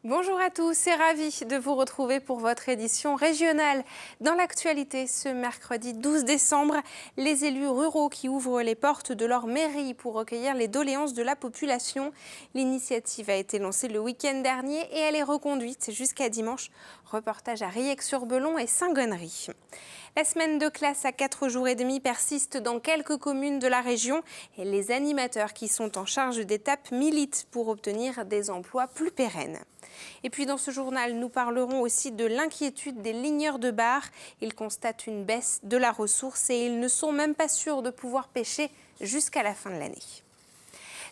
Bonjour à tous et ravi de vous retrouver pour votre édition régionale. Dans l'actualité, ce mercredi 12 décembre, les élus ruraux qui ouvrent les portes de leur mairie pour recueillir les doléances de la population. L'initiative a été lancée le week-end dernier et elle est reconduite jusqu'à dimanche. Reportage à Riec-sur-Belon et Saint-Gonnery. La semaine de classe à 4 jours et demi persiste dans quelques communes de la région et les animateurs qui sont en charge d'étapes militent pour obtenir des emplois plus pérennes. Et puis dans ce journal, nous parlerons aussi de l'inquiétude des ligneurs de bar. Ils constatent une baisse de la ressource et ils ne sont même pas sûrs de pouvoir pêcher jusqu'à la fin de l'année.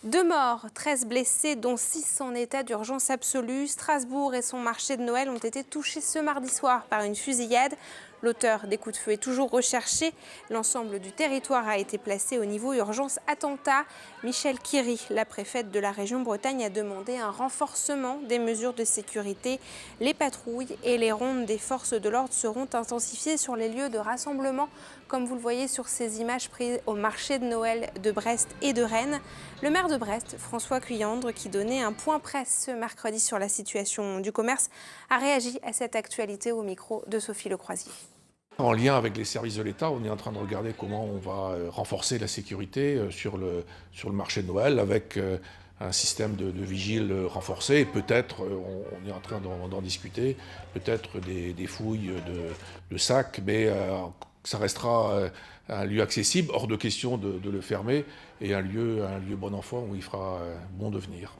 2 morts, 13 blessés, dont 6 en état d'urgence absolue. Strasbourg et son marché de Noël ont été touchés ce mardi soir par une fusillade. L'auteur des coups de feu est toujours recherché. L'ensemble du territoire a été placé au niveau urgence attentat. Michel Kiry, la préfète de la région Bretagne, a demandé un renforcement des mesures de sécurité. Les patrouilles et les rondes des forces de l'ordre seront intensifiées sur les lieux de rassemblement, comme vous le voyez sur ces images prises au marché de Noël de Brest et de Rennes. Le maire de Brest, François Cuyandre, qui donnait un point presse ce mercredi sur la situation du commerce, a réagi à cette actualité au micro de Sophie Lecroisier. En lien avec les services de l'État, on est en train de regarder comment on va renforcer la sécurité sur le marché de Noël avec un système de vigile renforcé. Peut-être, on est en train d'en discuter, peut-être des fouilles de sacs, mais ça restera un lieu accessible, hors de question de le fermer, et un lieu bon enfant où il fera bon devenir.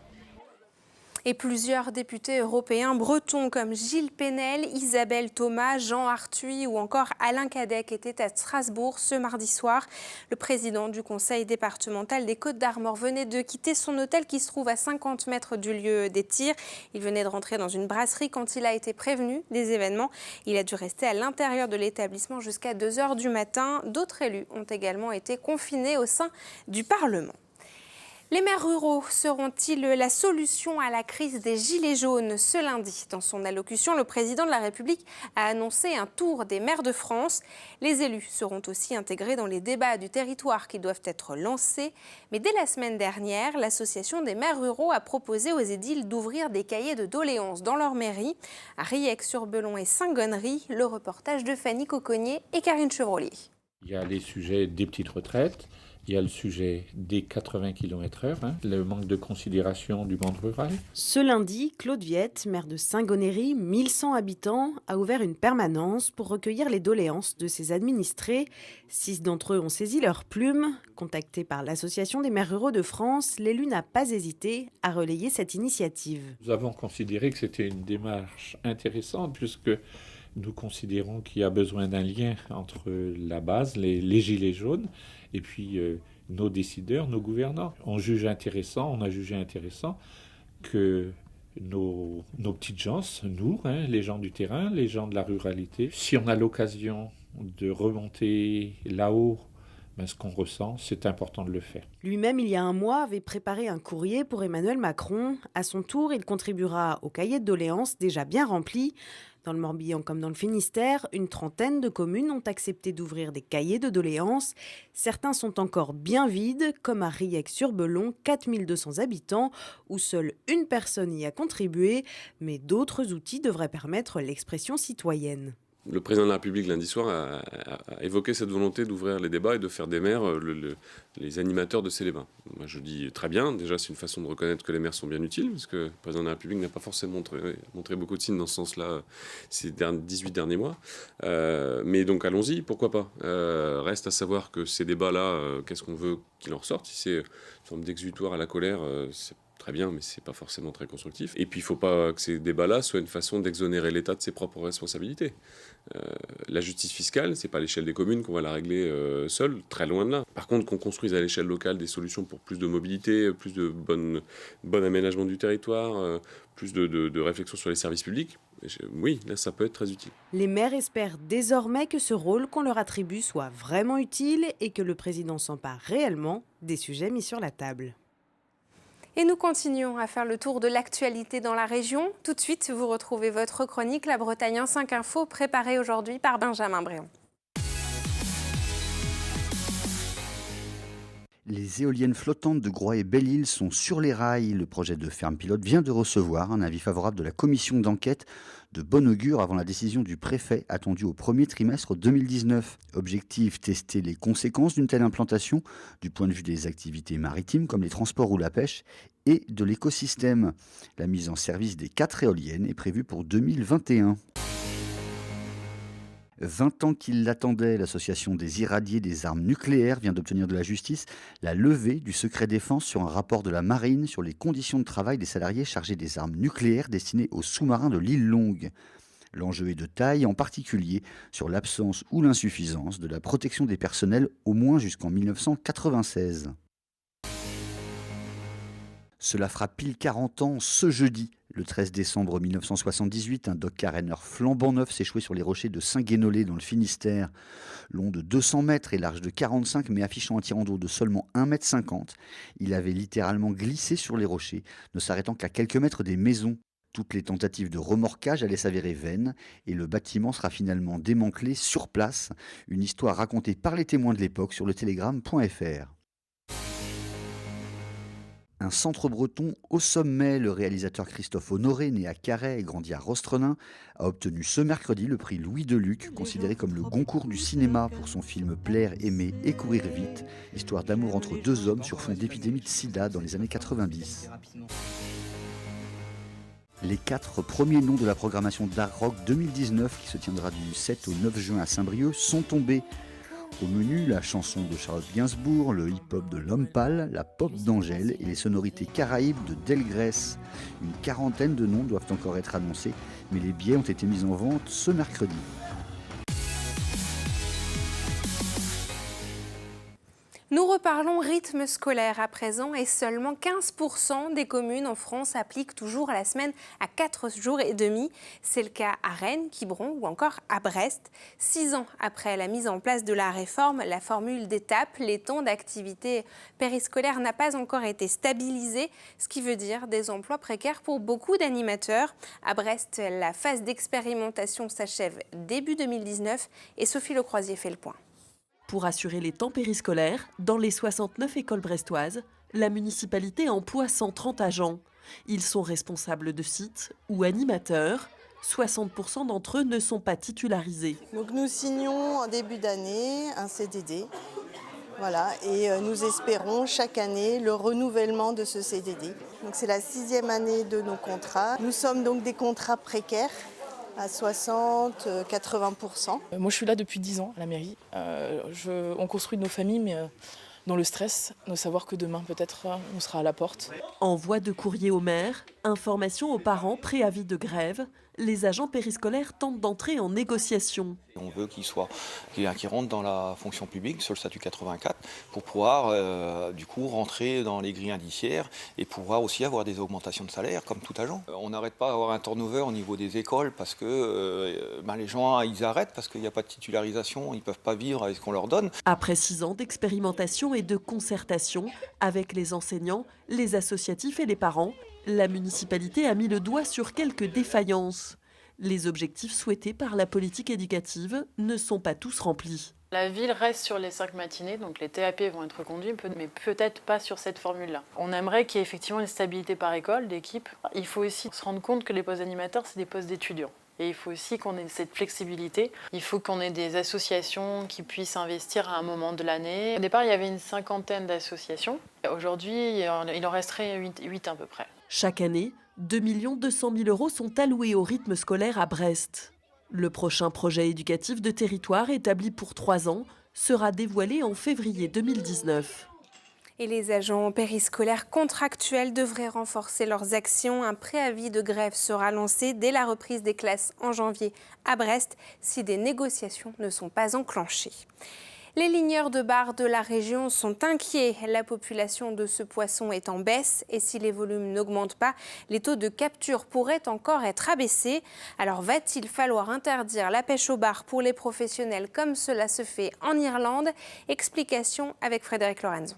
Et plusieurs députés européens bretons comme Gilles Pénel, Isabelle Thomas, Jean Arthuis ou encore Alain Cadec étaient à Strasbourg ce mardi soir. Le président du conseil départemental des Côtes-d'Armor venait de quitter son hôtel qui se trouve à 50 mètres du lieu des tirs. Il venait de rentrer dans une brasserie quand il a été prévenu des événements. Il a dû rester à l'intérieur de l'établissement jusqu'à 2 h du matin. D'autres élus ont également été confinés au sein du Parlement. Les maires ruraux seront-ils la solution à la crise des gilets jaunes ce lundi? Dans son allocution, le président de la République a annoncé un tour des maires de France. Les élus seront aussi intégrés dans les débats du territoire qui doivent être lancés. Mais dès la semaine dernière, l'association des maires ruraux a proposé aux édiles d'ouvrir des cahiers de doléances dans leur mairie. À Riec-sur-Belon et Saint-Gonnery, le reportage de Fanny Cocognier et Karine Chevrolier. Il y a les sujets des petites retraites. Il y a le sujet des 80 km/h, le manque de considération du monde rural. Ce lundi, Claude Viette, maire de Saint-Gonnery, 1100 habitants, a ouvert une permanence pour recueillir les doléances de ses administrés. 6 d'entre eux ont saisi leur plume. Contacté par l'Association des maires ruraux de France, l'élu n'a pas hésité à relayer cette initiative. Nous avons considéré que c'était une démarche intéressante puisque nous considérons qu'il y a besoin d'un lien entre la base, les gilets jaunes, et puis nos décideurs, nos gouvernants. On a jugé intéressant que nos petites gens, nous, les gens du terrain, les gens de la ruralité, si on a l'occasion de remonter là-haut, ce qu'on ressent, c'est important de le faire. Lui-même, il y a un mois, avait préparé un courrier pour Emmanuel Macron. À son tour, il contribuera au cahier de doléances déjà bien rempli. Dans le Morbihan comme dans le Finistère, une trentaine de communes ont accepté d'ouvrir des cahiers de doléances. Certains sont encore bien vides, comme à Riec-sur-Belon, 4200 habitants, où seule une personne y a contribué, mais d'autres outils devraient permettre l'expression citoyenne. Le président de la République, lundi soir, a évoqué cette volonté d'ouvrir les débats et de faire des maires les animateurs de ces débats. Moi, je dis très bien. Déjà, c'est une façon de reconnaître que les maires sont bien utiles, parce que le président de la République n'a pas forcément montré beaucoup de signes dans ce sens-là ces 18 derniers mois. Mais donc, allons-y, pourquoi pas. Reste à savoir que ces débats-là, qu'est-ce qu'on veut qu'il en ressorte? Si c'est une forme d'exutoire à la colère, c'est très bien, mais c'est pas forcément très constructif. Et puis, il ne faut pas que ces débats-là soient une façon d'exonérer l'État de ses propres responsabilités. La justice fiscale, c'est pas à l'échelle des communes qu'on va la régler seule, très loin de là. Par contre, qu'on construise à l'échelle locale des solutions pour plus de mobilité, plus de bon aménagement du territoire, plus de réflexion sur les services publics, oui, là, ça peut être très utile. Les maires espèrent désormais que ce rôle qu'on leur attribue soit vraiment utile et que le président s'empare réellement des sujets mis sur la table. Et nous continuons à faire le tour de l'actualité dans la région. Tout de suite, vous retrouvez votre chronique La Bretagne en 5 infos, préparée aujourd'hui par Benjamin Bréon. Les éoliennes flottantes de Groix et Belle-Île sont sur les rails. Le projet de ferme pilote vient de recevoir un avis favorable de la commission d'enquête, de bon augure avant la décision du préfet attendue au premier trimestre 2019. Objectif, tester les conséquences d'une telle implantation du point de vue des activités maritimes comme les transports ou la pêche et de l'écosystème. La mise en service des 4 éoliennes est prévue pour 2021. 20 ans qu'il l'attendait, l'association des irradiés des armes nucléaires vient d'obtenir de la justice la levée du secret défense sur un rapport de la marine sur les conditions de travail des salariés chargés des armes nucléaires destinées aux sous-marins de l'île Longue. L'enjeu est de taille, en particulier sur l'absence ou l'insuffisance de la protection des personnels au moins jusqu'en 1996. Cela fera pile 40 ans ce jeudi. Le 13 décembre 1978, un dock caréneur flambant neuf s'échouait sur les rochers de Saint-Guénolé dans le Finistère. Long de 200 mètres et large de 45, mais affichant un tirant d'eau de seulement 1,50 m, il avait littéralement glissé sur les rochers, ne s'arrêtant qu'à quelques mètres des maisons. Toutes les tentatives de remorquage allaient s'avérer vaines et le bâtiment sera finalement démantelé sur place. Une histoire racontée par les témoins de l'époque sur le télégramme.fr. Un centre breton au sommet, le réalisateur Christophe Honoré, né à Carhaix et grandi à Rostrenain, a obtenu ce mercredi le prix Louis Deluc, considéré comme le Goncourt du cinéma pour son film Plaire, aimer et courir vite, histoire d'amour entre deux hommes sur fond d'épidémie de sida dans les années 90. Les 4 premiers noms de la programmation Dark Rock 2019, qui se tiendra du 7 au 9 juin à Saint-Brieuc, sont tombés. Au menu, la chanson de Charlotte Gainsbourg, le hip-hop de L'Homme Pâle, la pop d'Angèle et les sonorités caraïbes de Delgrès. Une quarantaine de noms doivent encore être annoncés, mais les billets ont été mis en vente ce mercredi. Nous reparlons rythme scolaire à présent et seulement 15% des communes en France appliquent toujours la semaine à 4 jours et demi. C'est le cas à Rennes, Quiberon ou encore à Brest. 6 ans après la mise en place de la réforme, la formule d'étape, les temps d'activité périscolaire n'a pas encore été stabilisée, ce qui veut dire des emplois précaires pour beaucoup d'animateurs. À Brest, la phase d'expérimentation s'achève début 2019 et Sophie Lecroisier fait le point. Pour assurer les temps périscolaires, dans les 69 écoles brestoises, la municipalité emploie 130 agents. Ils sont responsables de sites ou animateurs. 60% d'entre eux ne sont pas titularisés. Donc nous signons en début d'année un CDD. Voilà, et nous espérons chaque année le renouvellement de ce CDD. Donc c'est la 6e année de nos contrats. Nous sommes donc des contrats précaires à 60-80%. Moi je suis là depuis 10 ans à la mairie. On construit nos familles mais dans le stress, de savoir que demain peut-être on sera à la porte. Envoi de courrier au maire, information aux parents, préavis de grève. Les agents périscolaires tentent d'entrer en négociation. On veut qu'ils rentrent dans la fonction publique sur le statut 84 pour pouvoir du coup rentrer dans les grilles indiciaires et pouvoir aussi avoir des augmentations de salaire comme tout agent. On n'arrête pas d'avoir un turnover au niveau des écoles parce que les gens ils arrêtent parce qu'il n'y a pas de titularisation, ils ne peuvent pas vivre avec ce qu'on leur donne. Après 6 ans d'expérimentation et de concertation avec les enseignants, les associatifs et les parents, la municipalité a mis le doigt sur quelques défaillances. Les objectifs souhaités par la politique éducative ne sont pas tous remplis. La ville reste sur les 5 matinées, donc les TAP vont être conduits, mais peut-être pas sur cette formule-là. On aimerait qu'il y ait effectivement une stabilité par école, d'équipe. Il faut aussi se rendre compte que les postes d'animateurs, c'est des postes d'étudiants. Et il faut aussi qu'on ait cette flexibilité. Il faut qu'on ait des associations qui puissent investir à un moment de l'année. Au départ, il y avait une 50aine d'associations. Aujourd'hui, il en resterait 8 à peu près. Chaque année, 2 200 000 € sont alloués au rythme scolaire à Brest. Le prochain projet éducatif de territoire, établi pour 3 ans, sera dévoilé en février 2019. Et les agents périscolaires contractuels devraient renforcer leurs actions. Un préavis de grève sera lancé dès la reprise des classes en janvier à Brest si des négociations ne sont pas enclenchées. Les ligneurs de bar de la région sont inquiets. La population de ce poisson est en baisse et si les volumes n'augmentent pas, les taux de capture pourraient encore être abaissés. Alors va-t-il falloir interdire la pêche au bar pour les professionnels comme cela se fait en Irlande? Explication avec Frédéric Lorenzo.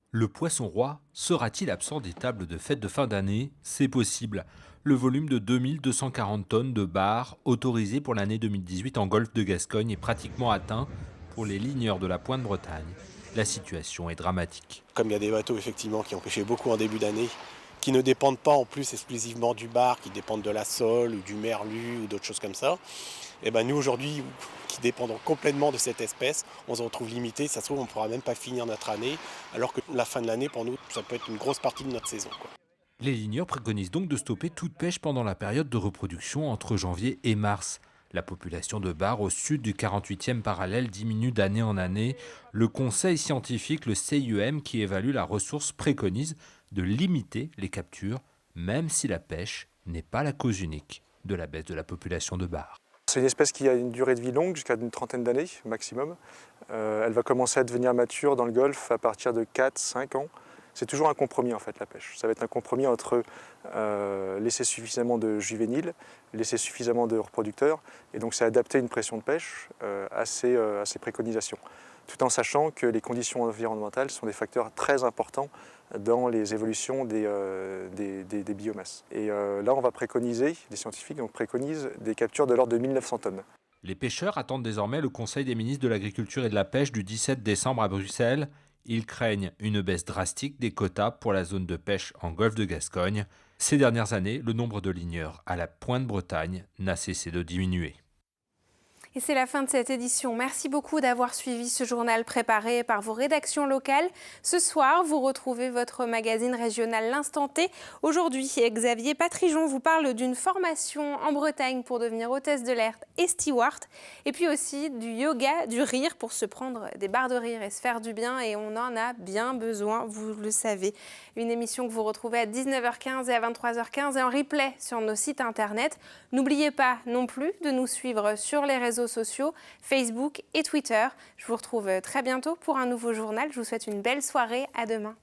Le poisson roi sera-t-il absent des tables de fête de fin d'année? C'est possible. Le volume de 2240 tonnes de bar autorisé pour l'année 2018 en golfe de Gascogne est pratiquement atteint pour les ligneurs de la Pointe-Bretagne. la situation est dramatique. Comme il y a des bateaux effectivement qui ont pêché beaucoup en début d'année, qui ne dépendent pas en plus exclusivement du bar, qui dépendent de la sole ou du merlu ou d'autres choses comme ça, et ben nous aujourd'hui, qui dépendons complètement de cette espèce, on se retrouve limité, ça se trouve on ne pourra même pas finir notre année, alors que la fin de l'année pour nous, ça peut être une grosse partie de notre saison, quoi. Les ligneurs préconisent donc de stopper toute pêche pendant la période de reproduction entre janvier et mars. La population de bar au sud du 48e parallèle diminue d'année en année. Le conseil scientifique, le CIEM, qui évalue la ressource, préconise de limiter les captures, même si la pêche n'est pas la cause unique de la baisse de la population de bar. C'est une espèce qui a une durée de vie longue, jusqu'à une trentaine d'années maximum. Elle va commencer à devenir mature dans le golfe à partir de 4-5 ans. C'est toujours un compromis en fait la pêche. Ça va être un compromis entre laisser suffisamment de juvéniles, laisser suffisamment de reproducteurs, et donc c'est adapter une pression de pêche à ces préconisations, tout en sachant que les conditions environnementales sont des facteurs très importants dans les évolutions des biomasses. Et là on va préconiser, les scientifiques donc préconisent des captures de l'ordre de 1900 tonnes. Les pêcheurs attendent désormais le Conseil des ministres de l'Agriculture et de la Pêche du 17 décembre à Bruxelles. Ils craignent une baisse drastique des quotas pour la zone de pêche en golfe de Gascogne. Ces dernières années, le nombre de ligneurs à la Pointe-Bretagne n'a cessé de diminuer. Et c'est la fin de cette édition. Merci beaucoup d'avoir suivi ce journal préparé par vos rédactions locales. Ce soir, vous retrouvez votre magazine régional L'Instant T. Aujourd'hui, Xavier Patrijon vous parle d'une formation en Bretagne pour devenir hôtesse de l'air et steward. Et puis aussi du yoga, du rire pour se prendre des barres de rire et se faire du bien. Et on en a bien besoin, vous le savez. Une émission que vous retrouvez à 19h15 et à 23h15 et en replay sur nos sites internet. N'oubliez pas non plus de nous suivre sur les réseaux sociaux, Facebook et Twitter. Je vous retrouve très bientôt pour un nouveau journal. Je vous souhaite une belle soirée. À demain.